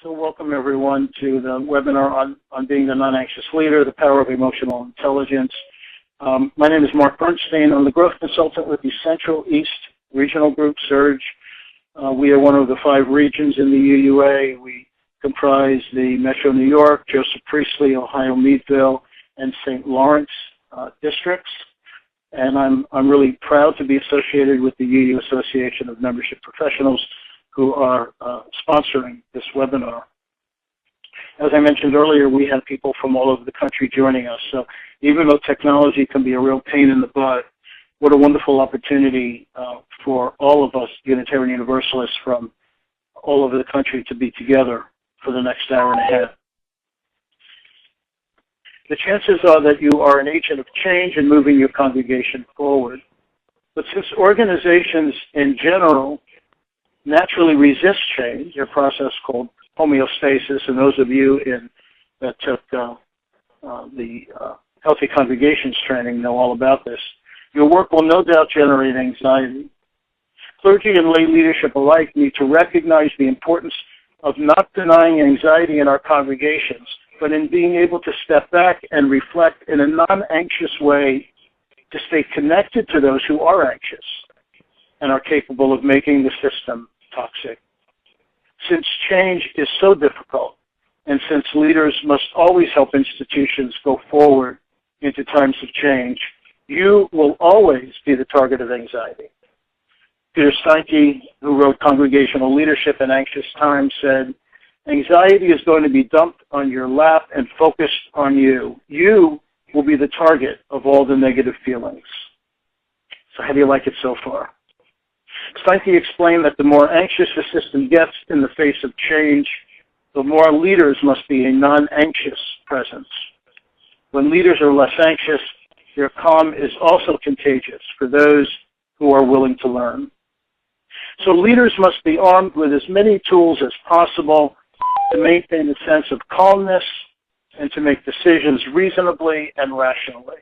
So welcome everyone to the webinar on being the non-anxious leader, the power of emotional intelligence. My name is Mark Bernstein. I'm the growth consultant with the Central East Regional Group, SURGE. We are one of the 5 regions in the UUA. We comprise the Metro New York, Joseph Priestley, Ohio Meadville, and St. Lawrence districts. And I'm really proud to be associated with the UU Association of Membership Professionals, who are sponsoring this webinar. As I mentioned earlier, we have people from all over the country joining us. So even though technology can be a real pain in the butt, what a wonderful opportunity for all of us Unitarian Universalists from all over the country to be together for the next hour and a half. The chances are that you are an agent of change in moving your congregation forward. But since organizations in general naturally resist change, a process called homeostasis, and those of you that took the Healthy Congregations training know all about this, your work will no doubt generate anxiety. Clergy and lay leadership alike need to recognize the importance of not denying anxiety in our congregations, but in being able to step back and reflect in a non-anxious way to stay connected to those who are anxious and are capable of making the system toxic. Since change is so difficult, and since leaders must always help institutions go forward into times of change, you will always be the target of anxiety. Peter Steinke, who wrote Congregational Leadership in Anxious Times, said, "Anxiety is going to be dumped on your lap and focused on you. You will be the target of all the negative feelings." So how do you like it so far? Steinke explained that the more anxious the system gets in the face of change, the more leaders must be a non-anxious presence. When leaders are less anxious, their calm is also contagious for those who are willing to learn. So leaders must be armed with as many tools as possible to maintain a sense of calmness and to make decisions reasonably and rationally.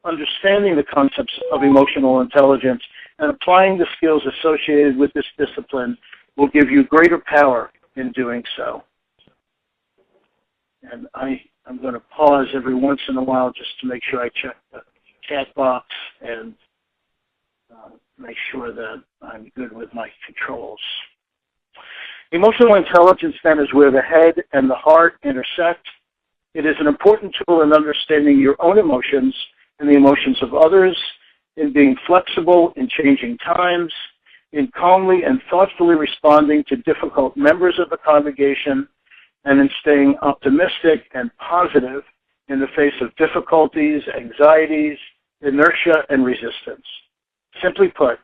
Understanding the concepts of emotional intelligence and applying the skills associated with this discipline will give you greater power in doing so. And I'm going to pause every once in a while just to make sure I check the chat box and make sure that I'm good with my controls. Emotional intelligence then is where the head and the heart intersect. It is an important tool in understanding your own emotions and the emotions of others, in being flexible in changing times, in calmly and thoughtfully responding to difficult members of the congregation, and in staying optimistic and positive in the face of difficulties, anxieties, inertia, and resistance. Simply put,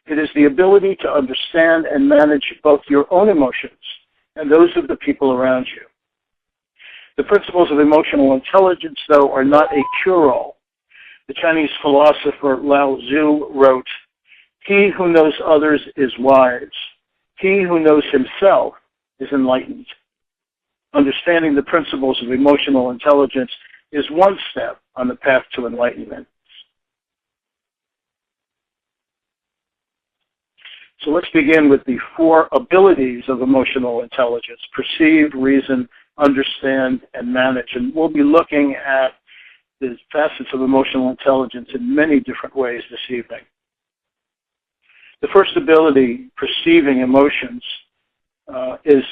it is the ability to understand and manage both your own emotions and those of the people around you. The principles of emotional intelligence, though, are not a cure-all. The Chinese philosopher Lao Tzu wrote, "He who knows others is wise. He who knows himself is enlightened." Understanding the principles of emotional intelligence is one step on the path to enlightenment. So let's begin with the 4 abilities of emotional intelligence: perceive, reason, understand, and manage. And we'll be looking at the facets of emotional intelligence in many different ways this evening. The first ability, perceiving emotions, is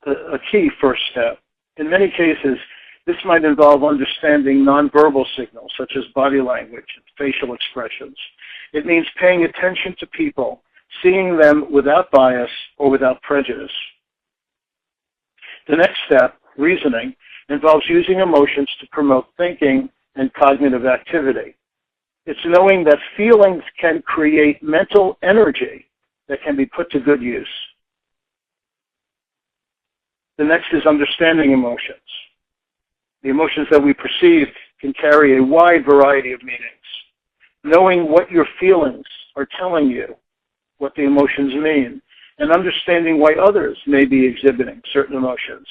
a key first step. In many cases, this might involve understanding nonverbal signals such as body language and facial expressions. It means paying attention to people, seeing them without bias or without prejudice. The next step, reasoning, involves using emotions to promote thinking and cognitive activity. It's knowing that feelings can create mental energy that can be put to good use. The next is understanding emotions. The emotions that we perceive can carry a wide variety of meanings. Knowing what your feelings are telling you, what the emotions mean, and understanding why others may be exhibiting certain emotions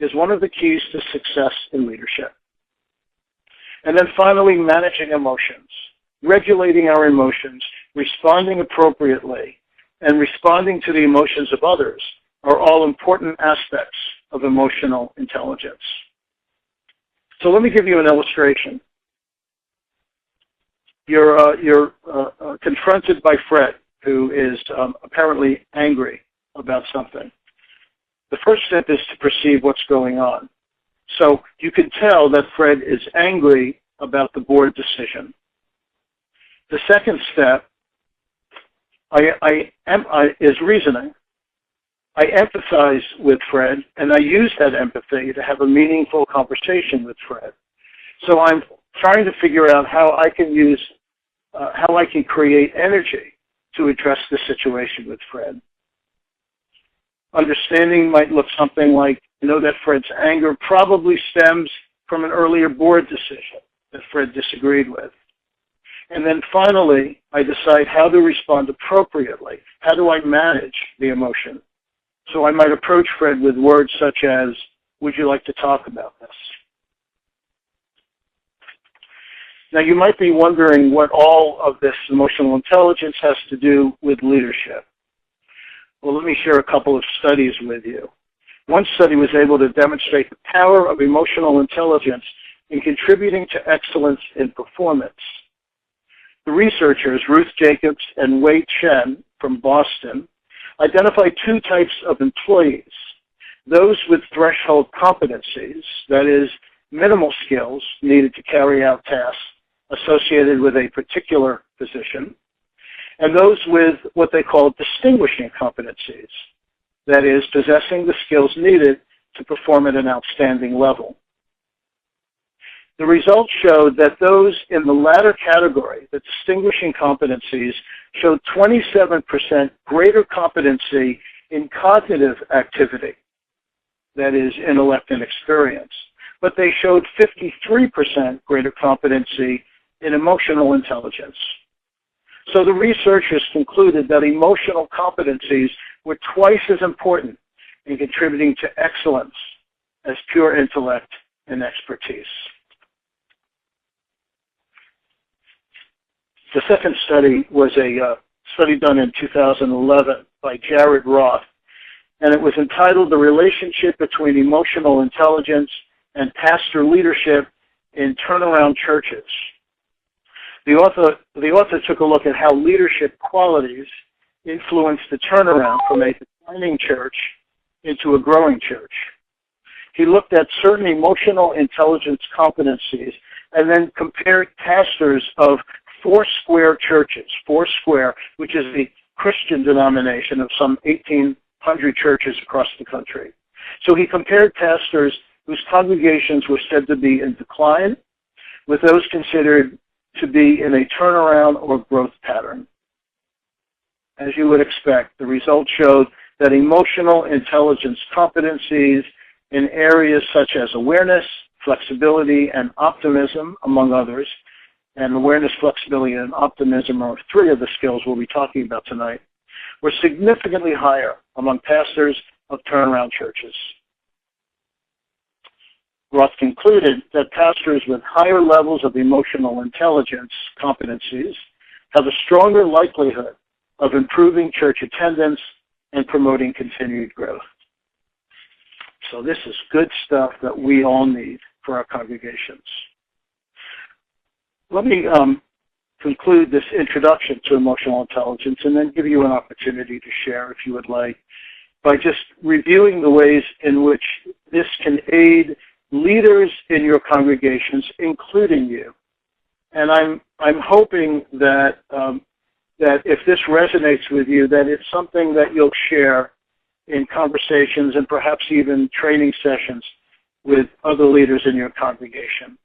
is one of the keys to success in leadership. And then finally, managing emotions, regulating our emotions, responding appropriately, and responding to the emotions of others are all important aspects of emotional intelligence. So let me give you an illustration. You're confronted by Fred, who is apparently angry about something. The first step is to perceive what's going on. So you can tell that Fred is angry about the board decision. The second step is reasoning. I empathize with Fred, and I use that empathy to have a meaningful conversation with Fred. So I'm trying to figure out how I can create energy to address the situation with Fred. Understanding might look something like, that Fred's anger probably stems from an earlier board decision that Fred disagreed with. And then finally, I decide how to respond appropriately. How do I manage the emotion? So I might approach Fred with words such as, would you like to talk about this? Now you might be wondering what all of this emotional intelligence has to do with leadership. Well, let me share a couple of studies with you. One study was able to demonstrate the power of emotional intelligence in contributing to excellence in performance. The researchers, Ruth Jacobs and Wei Chen from Boston, identified two types of employees: those with threshold competencies, that is, minimal skills needed to carry out tasks associated with a particular position, and those with what they call distinguishing competencies, that is, possessing the skills needed to perform at an outstanding level. The results showed that those in the latter category, the distinguishing competencies, showed 27% greater competency in cognitive activity, that is, intellect and experience, but they showed 53% greater competency in emotional intelligence. So the researchers concluded that emotional competencies were twice as important in contributing to excellence as pure intellect and expertise. The second study was a study done in 2011 by Jared Roth, and it was entitled The Relationship Between Emotional Intelligence and Pastor Leadership in Turnaround Churches. The author took a look at how leadership qualities influenced the turnaround from a declining church into a growing church. He looked at certain emotional intelligence competencies and then compared pastors of Foursquare churches, Foursquare, which is the Christian denomination of some 1,800 churches across the country. So he compared pastors whose congregations were said to be in decline with those considered to be in a turnaround or growth pattern. As you would expect, the results showed that emotional intelligence competencies in areas such as awareness, flexibility, and optimism, among others, and awareness, flexibility, and optimism are three of the skills we'll be talking about tonight, were significantly higher among pastors of turnaround churches. Roth concluded that pastors with higher levels of emotional intelligence competencies have a stronger likelihood of improving church attendance and promoting continued growth. So this is good stuff that we all need for our congregations. Let me conclude this introduction to emotional intelligence and then give you an opportunity to share, if you would like, by just reviewing the ways in which this can aid leaders in your congregations, including you. And I'm hoping that that if this resonates with you, that it's something that you'll share in conversations and perhaps even training sessions with other leaders in your congregation.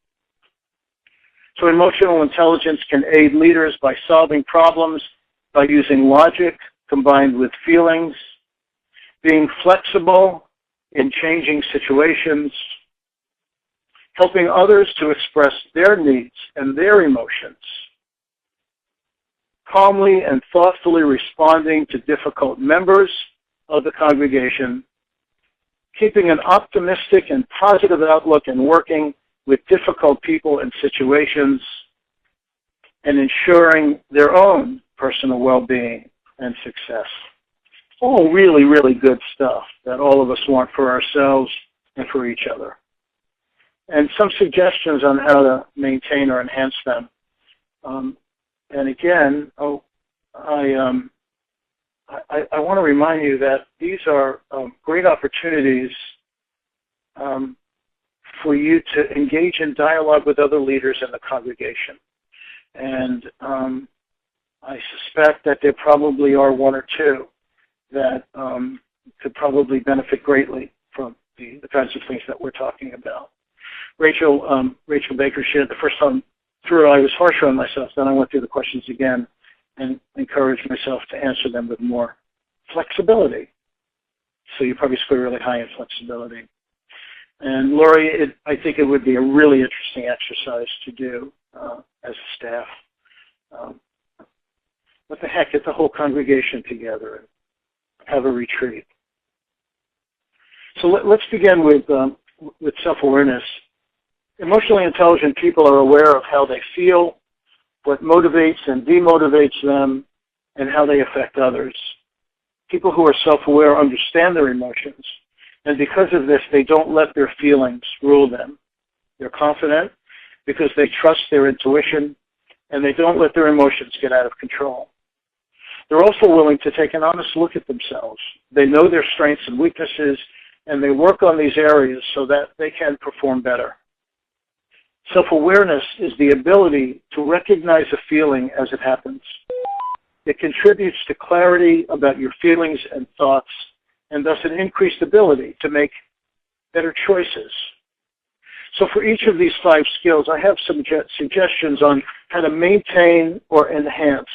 So emotional intelligence can aid leaders by solving problems by using logic combined with feelings, being flexible in changing situations, helping others to express their needs and their emotions, calmly and thoughtfully responding to difficult members of the congregation, keeping an optimistic and positive outlook and working with difficult people and situations, and ensuring their own personal well-being and success. All really, really good stuff that all of us want for ourselves and for each other. And some suggestions on how to maintain or enhance them. And again, I want to remind you that these are great opportunities for you to engage in dialogue with other leaders in the congregation. And I suspect that there probably are one or two that could probably benefit greatly from the kinds of things that we're talking about. Rachel Baker shared the first time through I was harsher on myself. Then I went through the questions again and encouraged myself to answer them with more flexibility. So you probably score really high in flexibility. And Lori, I think it would be a really interesting exercise to do as a staff. What the heck, get the whole congregation together and have a retreat. So let's begin with self-awareness. Emotionally intelligent people are aware of how they feel, what motivates and demotivates them, and how they affect others. People who are self-aware understand their emotions, and because of this, they don't let their feelings rule them. They're confident because they trust their intuition, and they don't let their emotions get out of control. They're also willing to take an honest look at themselves. They know their strengths and weaknesses, and they work on these areas so that they can perform better. Self-awareness is the ability to recognize a feeling as it happens. It contributes to clarity about your feelings and thoughts, and thus an increased ability to make better choices. So for each of these 5 skills, I have some suggestions on how to maintain or enhance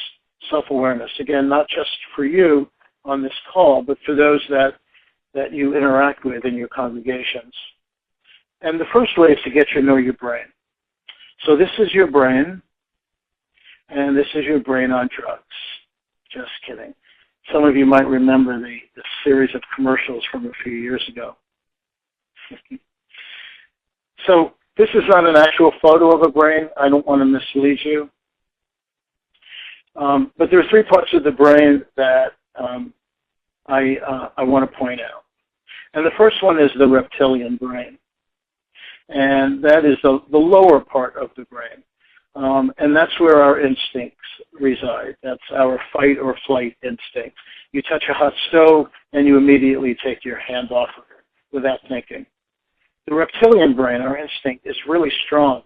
self-awareness. Again, not just for you on this call, but for those that you interact with in your congregations. And the first way is to get to know your brain. So this is your brain, and this is your brain on drugs. Just kidding. Some of you might remember the series of commercials from a few years ago. So this is not an actual photo of a brain. I don't want to mislead you. But there are 3 parts of the brain that I want to point out. And the first one is the reptilian brain. And that is the lower part of the brain. And that's where our instincts reside. That's our fight or flight instinct. You touch a hot stove and you immediately take your hand off of it without thinking. The reptilian brain, our instinct, is really strong.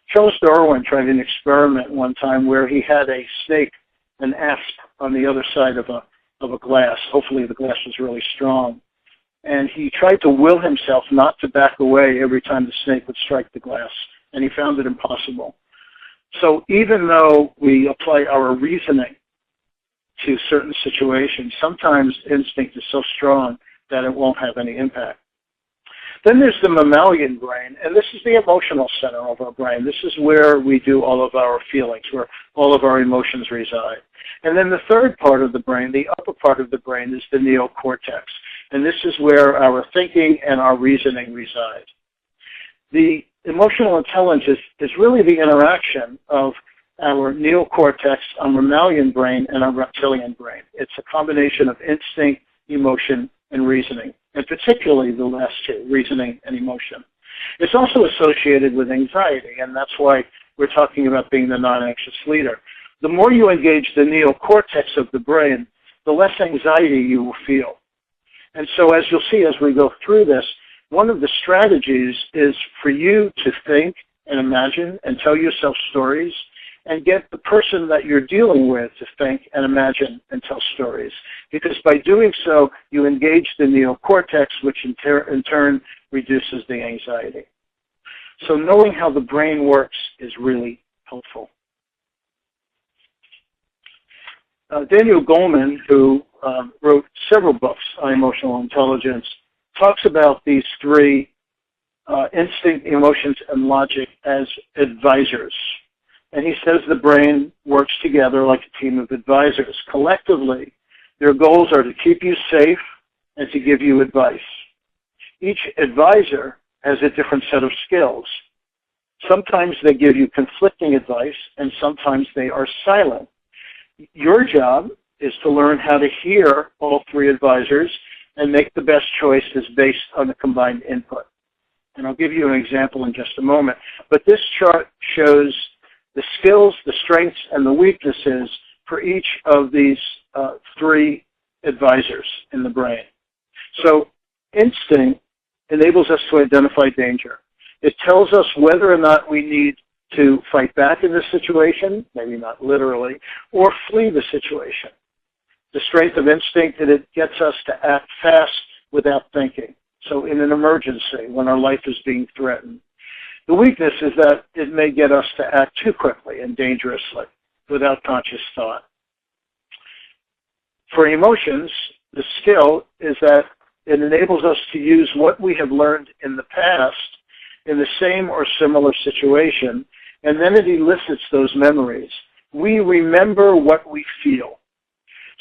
Charles Darwin tried an experiment one time where he had a snake, an asp, on the other side of a glass. Hopefully the glass was really strong. And he tried to will himself not to back away every time the snake would strike the glass, and he found it impossible. So even though we apply our reasoning to certain situations, sometimes instinct is so strong that it won't have any impact. Then there's the mammalian brain, and this is the emotional center of our brain. This is where we do all of our feelings, where all of our emotions reside. And then the third part of the brain, the upper part of the brain, is the neocortex. And this is where our thinking and our reasoning reside. The emotional intelligence is really the interaction of our neocortex, our mammalian brain, and our reptilian brain. It's a combination of instinct, emotion, and reasoning, and particularly the last 2, reasoning and emotion. It's also associated with anxiety, and that's why we're talking about being the non-anxious leader. The more you engage the neocortex of the brain, the less anxiety you will feel. And so as you'll see as we go through this, one of the strategies is for you to think and imagine and tell yourself stories and get the person that you're dealing with to think and imagine and tell stories. Because by doing so, you engage the neocortex, which in turn reduces the anxiety. So knowing how the brain works is really helpful. Daniel Goleman, who wrote several books on emotional intelligence, talks about these 3, instinct, emotions, and logic, as advisors. And he says the brain works together like a team of advisors. Collectively, their goals are to keep you safe and to give you advice. Each advisor has a different set of skills. Sometimes they give you conflicting advice, and sometimes they are silent. Your job is to learn how to hear all three advisors and make the best choices based on the combined input. And I'll give you an example in just a moment. But this chart shows the skills, the strengths, and the weaknesses for each of these three advisors in the brain. So instinct enables us to identify danger. It tells us whether or not we need to fight back in this situation, maybe not literally, or flee the situation. The strength of instinct is it gets us to act fast without thinking. So in an emergency, when our life is being threatened. The weakness is that it may get us to act too quickly and dangerously without conscious thought. For emotions, the skill is that it enables us to use what we have learned in the past in the same or similar situation, and then it elicits those memories. We remember what we feel.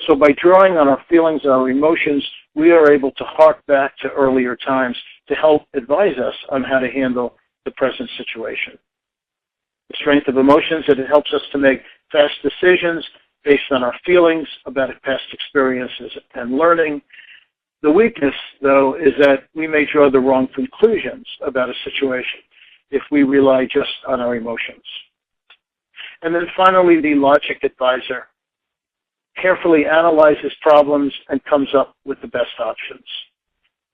So by drawing on our feelings and our emotions, we are able to hark back to earlier times to help advise us on how to handle the present situation. The strength of emotions is that it helps us to make fast decisions based on our feelings about past experiences and learning. The weakness, though, is that we may draw the wrong conclusions about a situation if we rely just on our emotions. And then finally, the logic advisor carefully analyzes problems and comes up with the best options.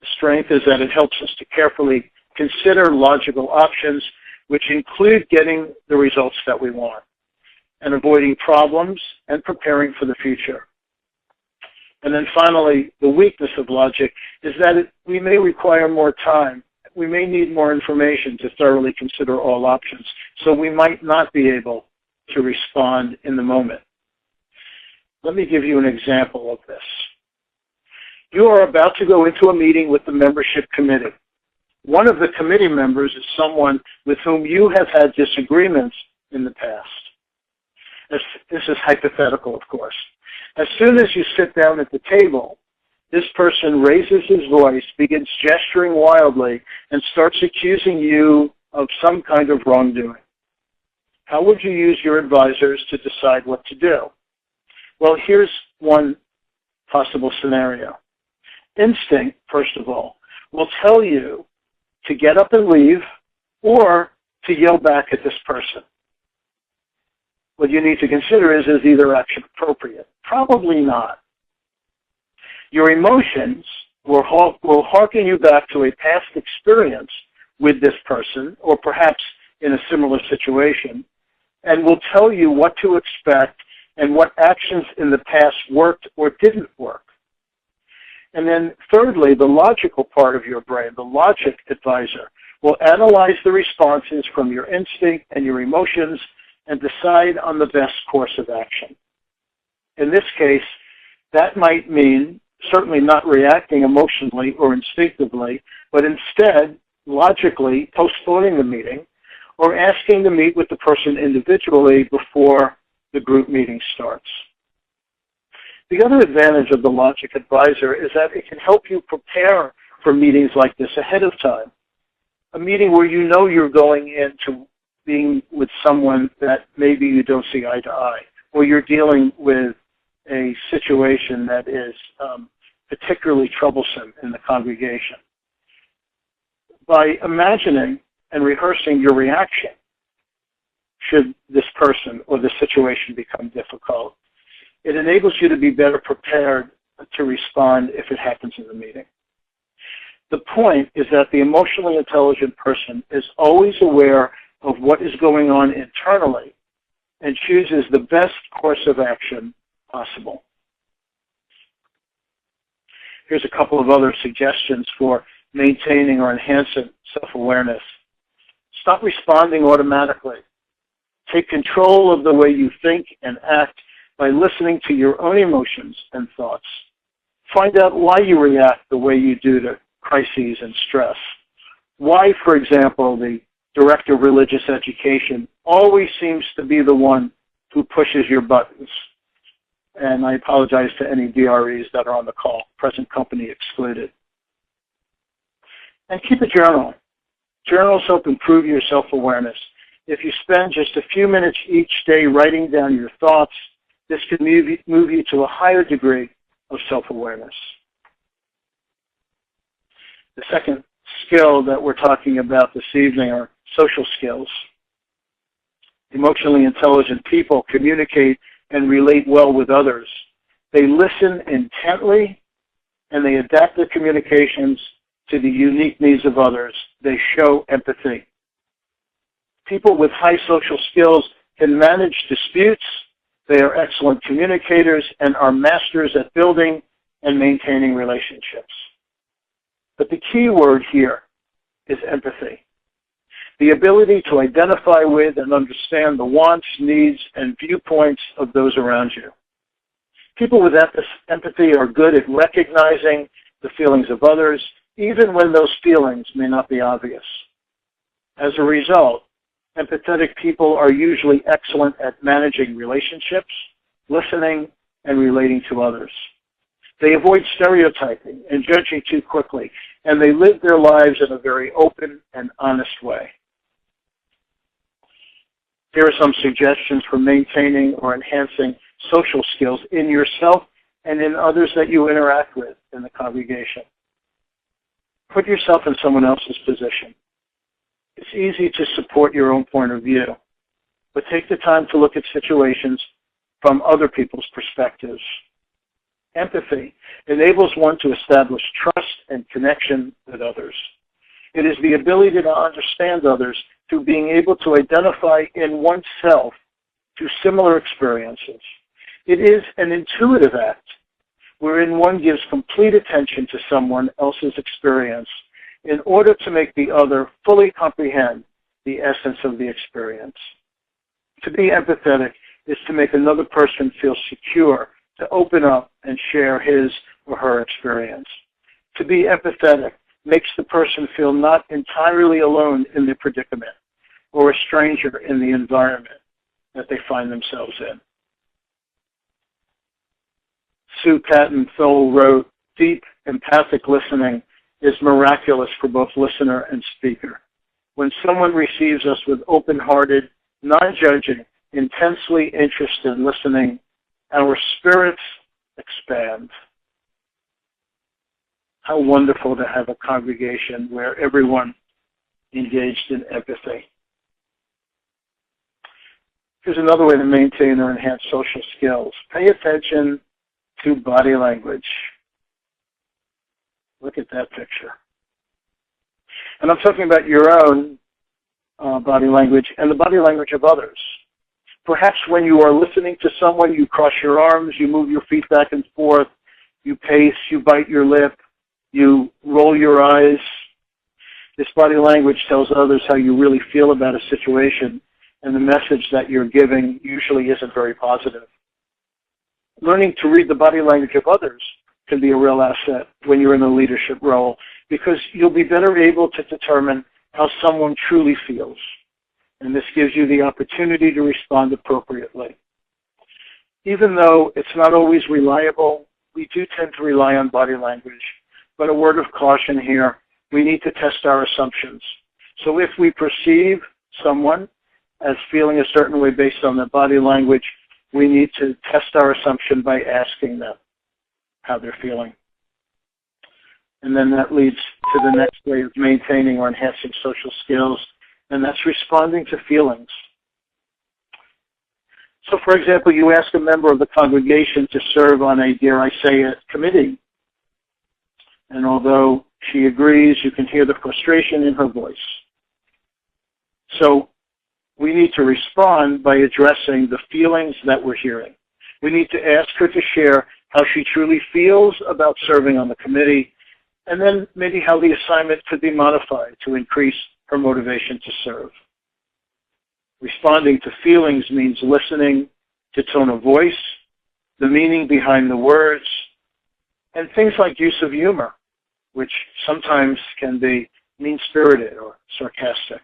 The strength is that it helps us to carefully consider logical options, which include getting the results that we want and avoiding problems and preparing for the future. And then finally, the weakness of logic is that we may require more time. We may need more information to thoroughly consider all options, so we might not be able to respond in the moment. Let me give you an example of this. You are about to go into a meeting with the membership committee. One of the committee members is someone with whom you have had disagreements in the past. This is hypothetical, of course. As soon as you sit down at the table, this person raises his voice, begins gesturing wildly, and starts accusing you of some kind of wrongdoing. How would you use your advisors to decide what to do? Well, here's one possible scenario. Instinct, first of all, will tell you to get up and leave or to yell back at this person. What you need to consider is either action appropriate? Probably not. Your emotions will harken you back to a past experience with this person, or perhaps in a similar situation, and will tell you what to expect and what actions in the past worked or didn't work. And then thirdly, the logical part of your brain, the logic advisor, will analyze the responses from your instinct and your emotions and decide on the best course of action. In this case, that might mean certainly not reacting emotionally or instinctively, but instead logically postponing the meeting or asking to meet with the person individually before the group meeting starts. The other advantage of the logic advisor is that it can help you prepare for meetings like this ahead of time. A meeting where you know you're going into being with someone that maybe you don't see eye to eye, or you're dealing with a situation that is particularly troublesome in the congregation. By imagining and rehearsing your reaction, should this person or the situation become difficult, it enables you to be better prepared to respond if it happens in the meeting. The point is that the emotionally intelligent person is always aware of what is going on internally and chooses the best course of action possible. Here's a couple of other suggestions for maintaining or enhancing self-awareness. Stop responding automatically. Take control of the way you think and act by listening to your own emotions and thoughts. Find out why you react the way you do to crises and stress. Why, for example, the director of religious education always seems to be the one who pushes your buttons. And I apologize to any DREs that are on the call, present company excluded. And keep a journal. Journals help improve your self-awareness. If you spend just a few minutes each day writing down your thoughts, This can move you to a higher degree of self-awareness. The second skill that we're talking about this evening are social skills. Emotionally intelligent people communicate and relate well with others. They listen intently and they adapt their communications to the unique needs of others. They show empathy. People with high social skills can manage disputes. They are excellent communicators and are masters at building and maintaining relationships. But the key word here is empathy. The ability to identify with and understand the wants, needs, and viewpoints of those around you. People with empathy are good at recognizing the feelings of others, even when those feelings may not be obvious. As a result, empathetic people are usually excellent at managing relationships, listening, and relating to others. They avoid stereotyping and judging too quickly, and they live their lives in a very open and honest way. Here are some suggestions for maintaining or enhancing social skills in yourself and in others that you interact with in the congregation. Put yourself in someone else's position. It's easy to support your own point of view, but take the time to look at situations from other people's perspectives. Empathy enables one to establish trust and connection with others. It is the ability to understand others through being able to identify in oneself to similar experiences. It is an intuitive act wherein one gives complete attention to someone else's experience in order to make the other fully comprehend the essence of the experience. To be empathetic is to make another person feel secure, to open up and share his or her experience. To be empathetic makes the person feel not entirely alone in their predicament or a stranger in the environment that they find themselves in. Sue Catton-Thole wrote, "Deep, empathic listening is miraculous for both listener and speaker. When someone receives us with open-hearted, non-judging, intensely interested listening, our spirits expand." How wonderful to have a congregation where everyone engaged in empathy. Here's another way to maintain or enhance social skills. Pay attention to body language. Look at that picture. And I'm talking about your own body language and the body language of others. Perhaps when you are listening to someone, you cross your arms, you move your feet back and forth, you pace, you bite your lip, you roll your eyes. This body language tells others how you really feel about a situation, and the message that you're giving usually isn't very positive. Learning to read the body language of others can be a real asset when you're in a leadership role, because you'll be better able to determine how someone truly feels. And this gives you the opportunity to respond appropriately. Even though it's not always reliable, we do tend to rely on body language. But a word of caution here, we need to test our assumptions. So if we perceive someone as feeling a certain way based on their body language, we need to test our assumption by asking them how they're feeling. And then that leads to the next way of maintaining or enhancing social skills, and that's responding to feelings. So, for example, you ask a member of the congregation to serve on a, dare I say it, committee. And although she agrees, you can hear the frustration in her voice. So we need to respond by addressing the feelings that we're hearing. We need to ask her to share how she truly feels about serving on the committee, and then maybe how the assignment could be modified to increase her motivation to serve. Responding to feelings means listening to tone of voice, the meaning behind the words, and things like use of humor, which sometimes can be mean-spirited or sarcastic.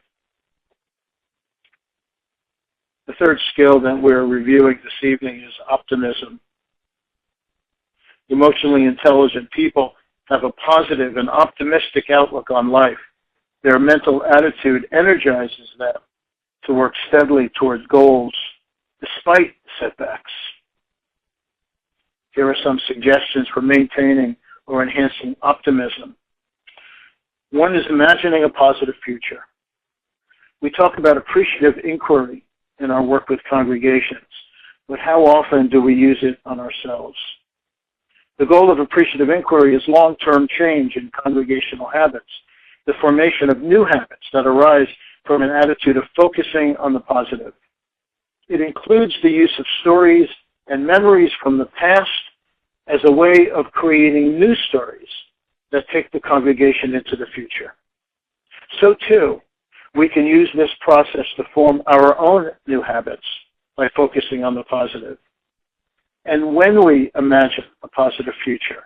The third skill that we're reviewing this evening is optimism. Emotionally intelligent people have a positive and optimistic outlook on life. Their mental attitude energizes them to work steadily towards goals despite setbacks. Here are some suggestions for maintaining or enhancing optimism. One is imagining a positive future. We talk about appreciative inquiry in our work with congregations, but how often do we use it on ourselves? The goal of appreciative inquiry is long-term change in congregational habits, the formation of new habits that arise from an attitude of focusing on the positive. It includes the use of stories and memories from the past as a way of creating new stories that take the congregation into the future. So too, we can use this process to form our own new habits by focusing on the positive. And when we imagine a positive future,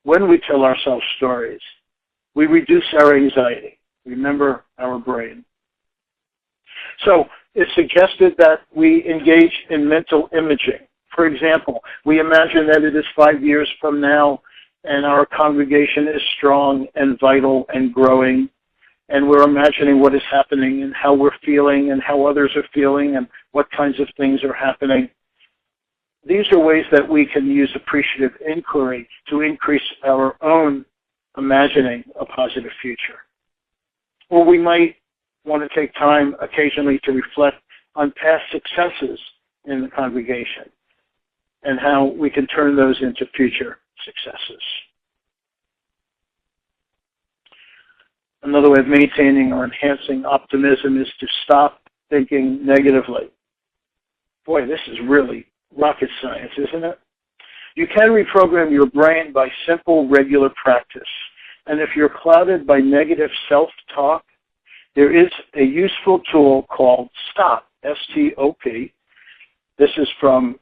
when we tell ourselves stories, we reduce our anxiety. Remember our brain. So it's suggested that we engage in mental imaging. For example, we imagine that it is 5 years from now and our congregation is strong and vital and growing, and we're imagining what is happening and how we're feeling and how others are feeling and what kinds of things are happening. These are ways that we can use appreciative inquiry to increase our own imagining a positive future. Or we might want to take time occasionally to reflect on past successes in the congregation and how we can turn those into future successes. Another way of maintaining or enhancing optimism is to stop thinking negatively. Boy, this is really rocket science, isn't it? You can reprogram your brain by simple, regular practice. And if you're clouded by negative self-talk, there is a useful tool called STOP, S-T-O-P. This is from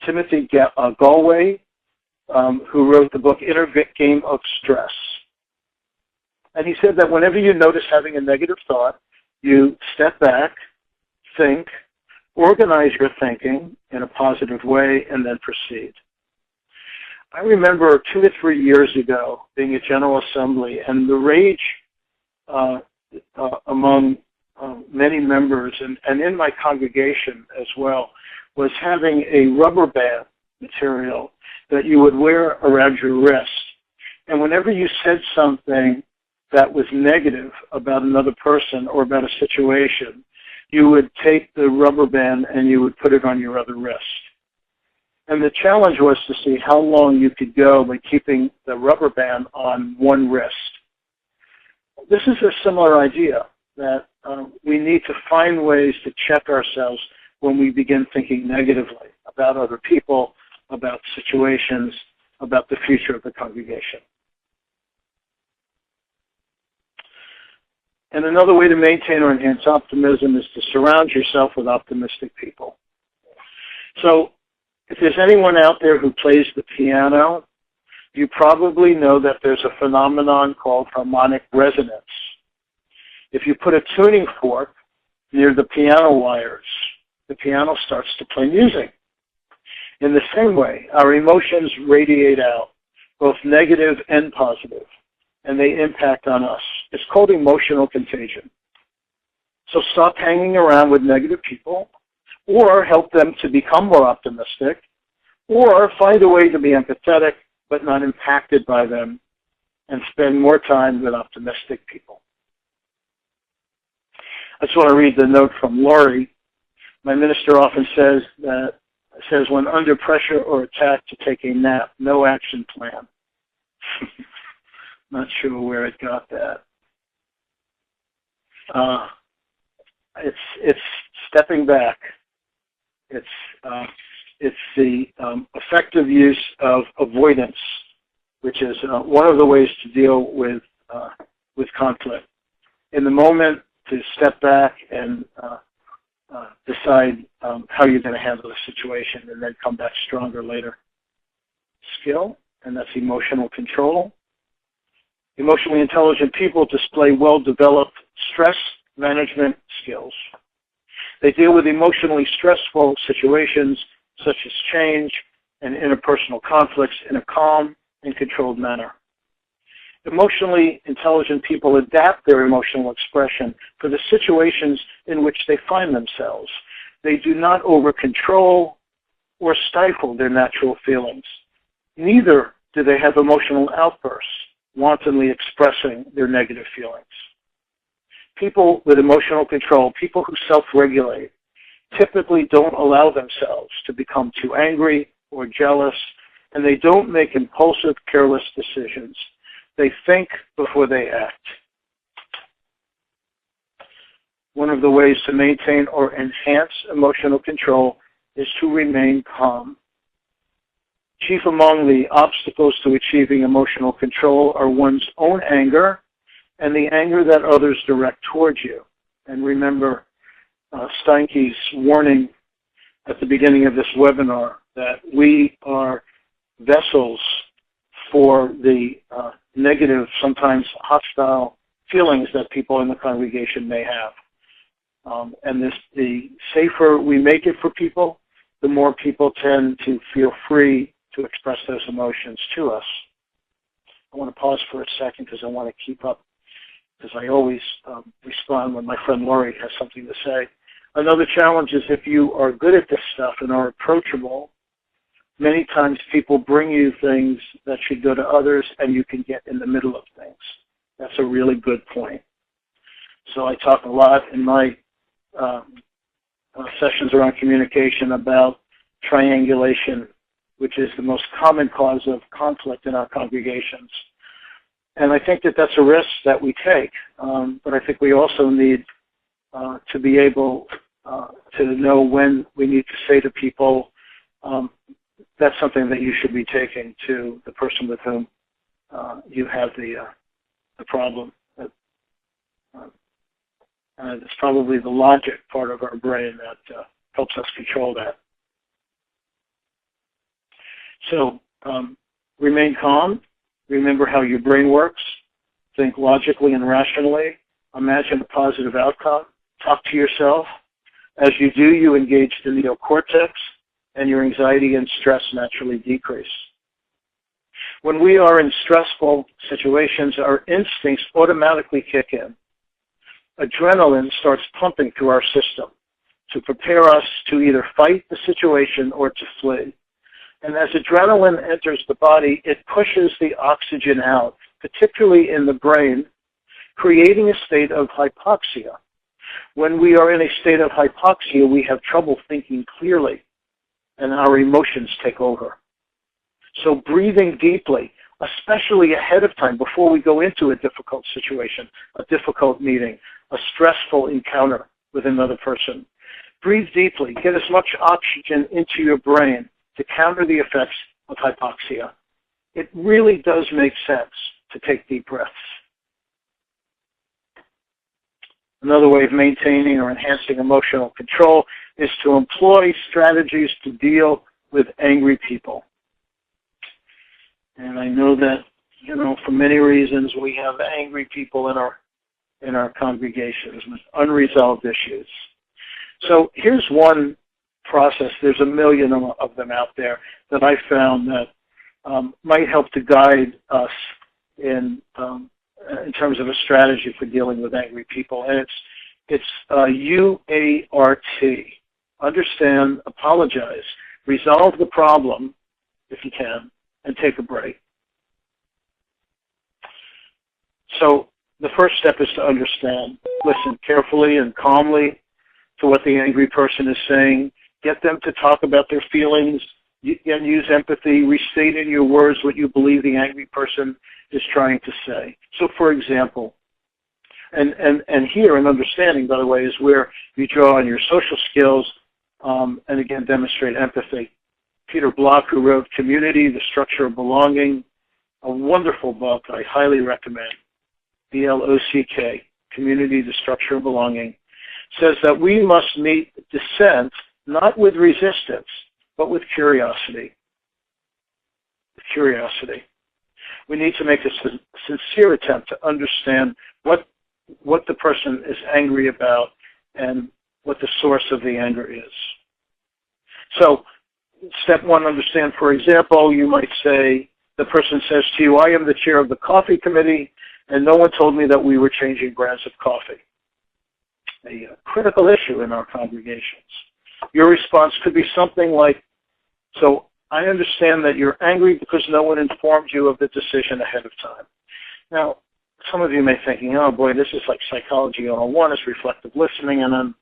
Timothy Galway, who wrote the book Inner Game of Stress. And he said that whenever you notice having a negative thought, you step back, think, organize your thinking in a positive way, and then proceed. I remember 2 to 3 years ago being at General Assembly, and the rage among many members and in my congregation as well was having a rubber band material that you would wear around your wrist. And whenever you said something that was negative about another person or about a situation, you would take the rubber band and you would put it on your other wrist. And the challenge was to see how long you could go by keeping the rubber band on one wrist. This is a similar idea that we need to find ways to check ourselves when we begin thinking negatively about other people, about situations, about the future of the congregation. And another way to maintain or enhance optimism is to surround yourself with optimistic people. So if there's anyone out there who plays the piano, you probably know that there's a phenomenon called harmonic resonance. If you put a tuning fork near the piano wires, the piano starts to play music. In the same way, our emotions radiate out, both negative and positive, and they impact on us. It's called emotional contagion. So stop hanging around with negative people, or help them to become more optimistic, or find a way to be empathetic but not impacted by them, and spend more time with optimistic people. I just want to read the note from Laurie. My minister often says when under pressure or attack to take a nap, no action plan. Not sure where it got that. It's stepping back. It's the effective use of avoidance, which is one of the ways to deal with conflict. In the moment, to step back and decide how you're going to handle the situation, and then come back stronger later. Skill, and that's emotional control. Emotionally intelligent people display well-developed stress management skills. They deal with emotionally stressful situations such as change and interpersonal conflicts in a calm and controlled manner. Emotionally intelligent people adapt their emotional expression for the situations in which they find themselves. They do not over-control or stifle their natural feelings. Neither do they have emotional outbursts, wantonly expressing their negative feelings. People with emotional control, people who self-regulate, typically don't allow themselves to become too angry or jealous, and they don't make impulsive, careless decisions. They think before they act. One of the ways to maintain or enhance emotional control is to remain calm. Chief among the obstacles to achieving emotional control are one's own anger and the anger that others direct towards you. And remember Steinke's warning at the beginning of this webinar that we are vessels for the negative, sometimes hostile feelings that people in the congregation may have. The safer we make it for people, the more people tend to feel free to express those emotions to us. I want to pause for a second because I want to keep up, because I always respond when my friend Laurie has something to say. Another challenge is if you are good at this stuff and are approachable, many times people bring you things that should go to others and you can get in the middle of things. That's a really good point. So I talk a lot in my sessions around communication about triangulation, which is the most common cause of conflict in our congregations. And I think that that's a risk that we take, but I think we also need to be able to know when we need to say to people, that's something that you should be taking to the person with whom you have the problem. It's probably the logic part of our brain that helps us control that. So remain calm. Remember how your brain works. Think logically and rationally. Imagine a positive outcome. Talk to yourself. As you do, you engage the neocortex, and your anxiety and stress naturally decrease. When we are in stressful situations, our instincts automatically kick in. Adrenaline starts pumping through our system to prepare us to either fight the situation or to flee. And as adrenaline enters the body, it pushes the oxygen out, particularly in the brain, creating a state of hypoxia. When we are in a state of hypoxia, we have trouble thinking clearly, and our emotions take over. So breathing deeply, especially ahead of time, before we go into a difficult situation, a difficult meeting, a stressful encounter with another person. Breathe deeply. Get as much oxygen into your brain to counter the effects of hypoxia. It really does make sense to take deep breaths. Another way of maintaining or enhancing emotional control is to employ strategies to deal with angry people. And I know that, for many reasons, we have angry people in our congregations with unresolved issues. So here's one process. There's a million of them out there that I found that might help to guide us in terms of a strategy for dealing with angry people. And it's UART. Understand, apologize, resolve the problem if you can, and take a break. So the first step is to understand. Listen carefully and calmly to what the angry person is saying. Get them to talk about their feelings and use empathy. Restate in your words what you believe the angry person is trying to say. So, for example, and here an understanding, by the way, is where you draw on your social skills and again demonstrate empathy. Peter Block, who wrote Community, The Structure of Belonging, a wonderful book I highly recommend, BLOCK, Community, The Structure of Belonging, says that we must meet dissent not with resistance, but with curiosity. Curiosity. We need to make a sincere attempt to understand what the person is angry about and what the source of the anger is. So, step one, understand. For example, you might say, the person says to you, I am the chair of the coffee committee, and no one told me that we were changing brands of coffee. A critical issue in our congregations. Your response could be something like, so I understand that you're angry because no one informed you of the decision ahead of time. Now, some of you may be thinking, oh boy, this is like psychology 101, it's reflective listening,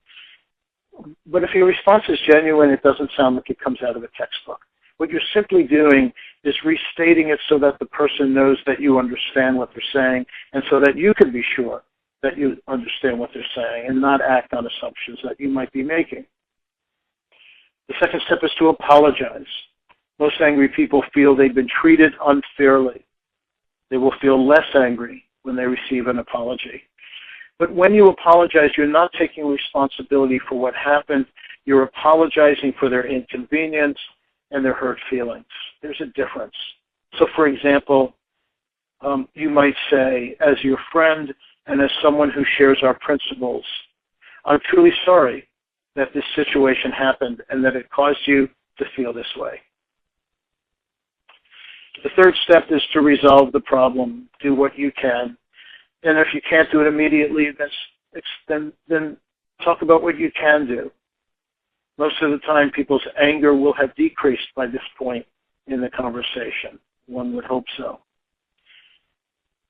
but if your response is genuine, it doesn't sound like it comes out of a textbook. What you're simply doing is restating it so that the person knows that you understand what they're saying, and so that you can be sure that you understand what they're saying and not act on assumptions that you might be making. The second step is to apologize. Most angry people feel they've been treated unfairly. They will feel less angry when they receive an apology. But when you apologize, you're not taking responsibility for what happened. You're apologizing for their inconvenience and their hurt feelings. There's a difference. So, for example, you might say, as your friend and as someone who shares our principles, I'm truly sorry that this situation happened and that it caused you to feel this way. The third step is to resolve the problem. Do what you can. And if you can't do it immediately, then talk about what you can do. Most of the time, people's anger will have decreased by this point in the conversation. One would hope so.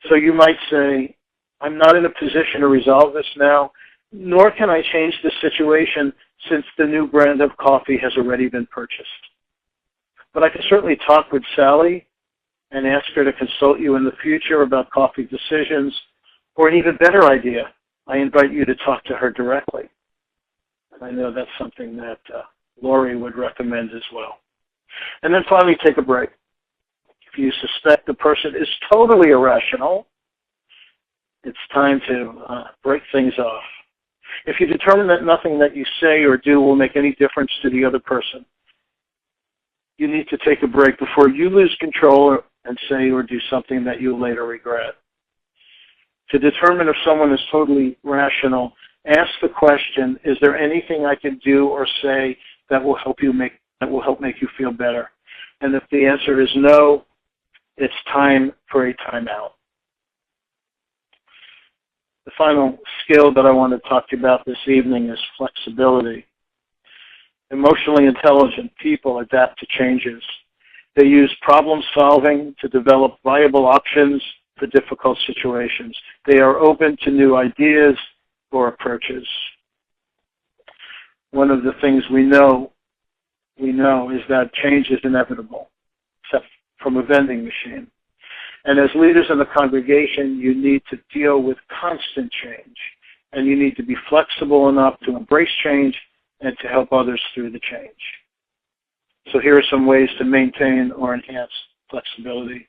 So you might say, I'm not in a position to resolve this now, nor can I change the situation since the new brand of coffee has already been purchased. But I can certainly talk with Sally and ask her to consult you in the future about coffee decisions, or an even better idea, I invite you to talk to her directly. And I know that's something that Lori would recommend as well. And then finally, take a break. If you suspect the person is totally irrational, it's time to break things off. If you determine that nothing that you say or do will make any difference to the other person, you need to take a break before you lose control and say or do something that you'll later regret. To determine if someone is totally rational, ask the question, is there anything I can do or say that will help make you feel better? And if the answer is no, it's time for a timeout. The final skill that I want to talk to you about this evening is flexibility. Emotionally intelligent people adapt to changes. They use problem solving to develop viable options for difficult situations. They are open to new ideas or approaches. One of the things we know is that change is inevitable, except from a vending machine. And as leaders in the congregation, you need to deal with constant change, and you need to be flexible enough to embrace change and to help others through the change. So here are some ways to maintain or enhance flexibility.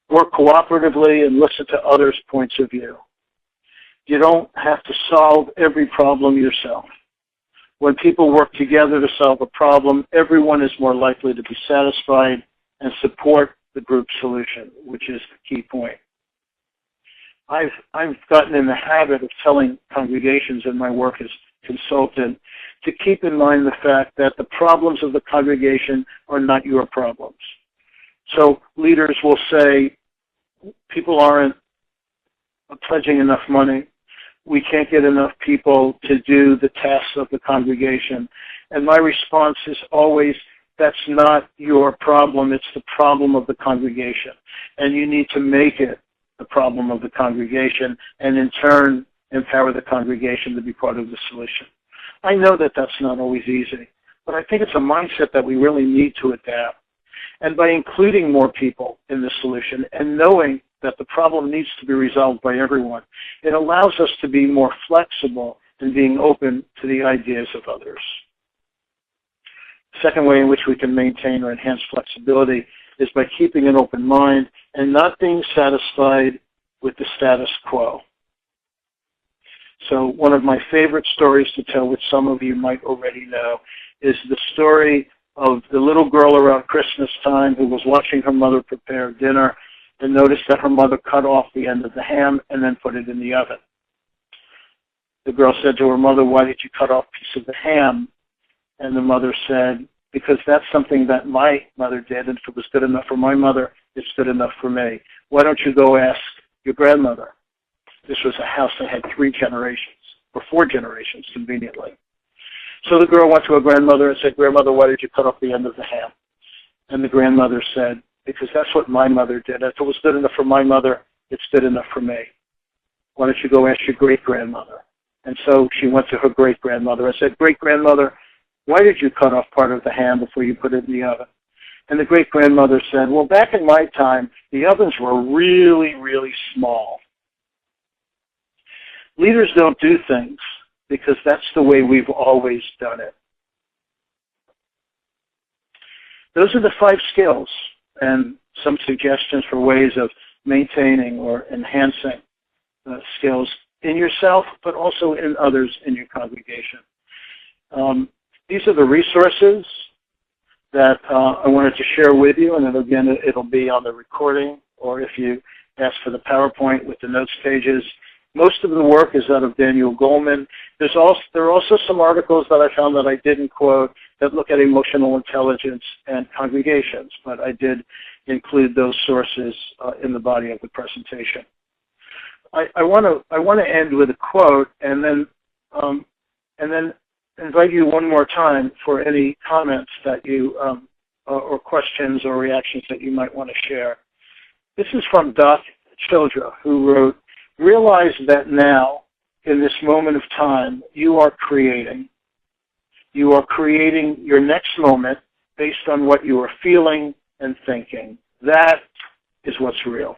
Work cooperatively and listen to others' points of view. You don't have to solve every problem yourself. When people work together to solve a problem, everyone is more likely to be satisfied and support the group solution, which is the key point. I've gotten in the habit of telling congregations in my work as consultant to keep in mind the fact that the problems of the congregation are not your problems. So leaders will say, people aren't pledging enough money. We can't get enough people to do the tasks of the congregation. And my response is always, that's not your problem. It's the problem of the congregation. And you need to make it the problem of the congregation and in turn empower the congregation to be part of the solution. I know that that's not always easy, but I think it's a mindset that we really need to adapt. And by including more people in the solution and knowing that the problem needs to be resolved by everyone, it allows us to be more flexible in being open to the ideas of others. The second way in which we can maintain or enhance flexibility is by keeping an open mind and not being satisfied with the status quo. So one of my favorite stories to tell, which some of you might already know, is the story of the little girl around Christmas time who was watching her mother prepare dinner and noticed that her mother cut off the end of the ham and then put it in the oven. The girl said to her mother, "Why did you cut off a piece of the ham?" And the mother said, "Because that's something that my mother did, and if it was good enough for my mother, it's good enough for me. Why don't you go ask your grandmother?" This was a house that had 3 generations, or 4 generations, conveniently. So the girl went to her grandmother and said, "Grandmother, why did you cut off the end of the ham?" And the grandmother said, because that's what my mother did. If it was good enough for my mother, it's good enough for me. Why don't you go ask your great-grandmother? And so she went to her great-grandmother and said, great-grandmother, why did you cut off part of the ham before you put it in the oven? And the great-grandmother said, well, back in my time, the ovens were really, really small. Leaders don't do things because that's the way we've always done it. Those are the 5 skills and some suggestions for ways of maintaining or enhancing skills in yourself, but also in others in your congregation. These are the resources that I wanted to share with you, and then again, it'll be on the recording, or if you ask for the PowerPoint with the notes pages. Most of the work is out of Daniel Goleman. There are also some articles that I found that I didn't quote that look at emotional intelligence and congregations, but I did include those sources in the body of the presentation. I want to end with a quote, and then invite you one more time for any comments that you or questions or reactions that you might want to share. This is from Doc Childra, who wrote, "Realize that now, in this moment of time, you are creating. You are creating your next moment based on what you are feeling and thinking. That is what's real."